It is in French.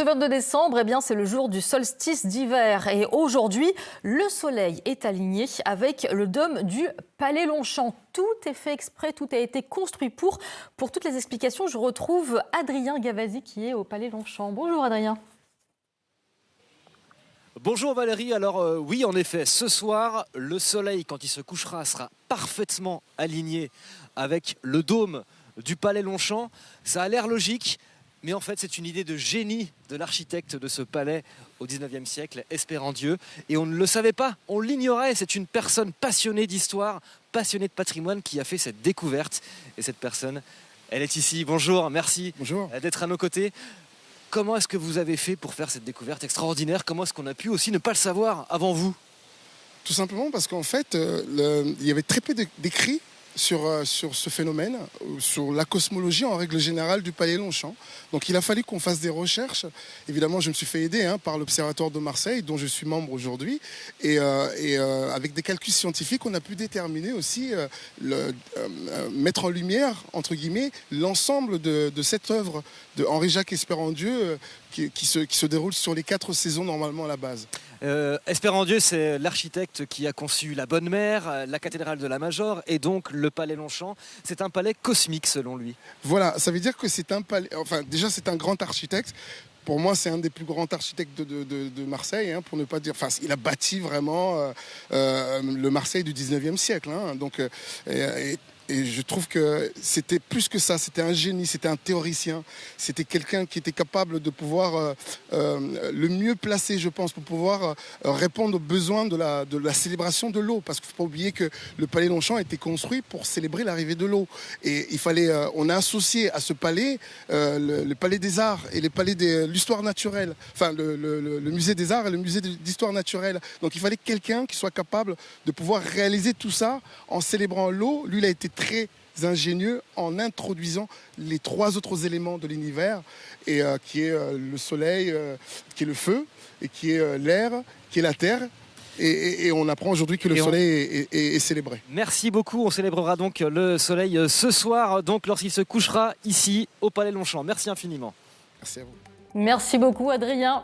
Le 22 décembre, c'est le jour du solstice d'hiver et aujourd'hui, le soleil est aligné avec le dôme du Palais Longchamp. Tout est fait exprès, tout a été construit pour. Pour toutes les explications, je retrouve Adrien Gavazzi qui est au Palais Longchamp. Bonjour Adrien. Bonjour Valérie, alors oui en effet, ce soir, le soleil quand il se couchera sera parfaitement aligné avec le dôme du Palais Longchamp. Ça a l'air logique, mais en fait c'est une idée de génie de l'architecte de ce palais au 19e siècle, Espérandieu. Et on ne le savait pas, on l'ignorait, c'est une personne passionnée d'histoire, passionnée de patrimoine qui a fait cette découverte. Et cette personne, elle est ici. Bonjour, merci d'être à nos côtés. Comment est-ce que vous avez fait pour faire cette découverte extraordinaire? Comment est-ce qu'on a pu aussi ne pas le savoir avant vous? Tout simplement parce qu'en fait, il y avait très peu d'écrits sur ce phénomène, sur la cosmologie en règle générale du Palais Longchamp. Donc il a fallu qu'on fasse des recherches. Évidemment, je me suis fait aider par l'Observatoire de Marseille, dont je suis membre aujourd'hui. Et avec des calculs scientifiques, on a pu déterminer aussi, mettre en lumière, entre guillemets, l'ensemble de cette œuvre de Henri-Jacques Espérandieu qui se déroule sur les 4 saisons normalement à la base. Espérandieu, c'est l'architecte qui a conçu la Bonne Mère, la cathédrale de la Major et donc le Palais Longchamp. C'est un palais cosmique selon lui. Voilà, ça veut dire que c'est un palais. Enfin, déjà, c'est un grand architecte. Pour moi, c'est un des plus grands architectes de Marseille, pour ne pas dire. Enfin, il a bâti vraiment le Marseille du 19e siècle. Donc, et je trouve que c'était plus que ça, c'était un génie, c'était un théoricien, c'était quelqu'un qui était capable de pouvoir, le mieux placé, je pense, pour pouvoir répondre aux besoins de la célébration de l'eau. Parce qu'il ne faut pas oublier que le Palais Longchamp a été construit pour célébrer l'arrivée de l'eau. Et il fallait, on a associé à ce palais le Palais des Arts et le Palais de l'Histoire naturelle, enfin le Musée des Arts et le Musée d'Histoire naturelle. Donc il fallait quelqu'un qui soit capable de pouvoir réaliser tout ça en célébrant l'eau. Lui, il a été très ingénieux en introduisant les 3 autres éléments de l'univers, et qui est le soleil, qui est le feu, et qui est l'air, qui est la terre. Et on apprend aujourd'hui que le soleil est célébré. Merci beaucoup, on célébrera donc le soleil ce soir, donc lorsqu'il se couchera ici au Palais Longchamp. Merci infiniment. Merci à vous. Merci beaucoup Adrien.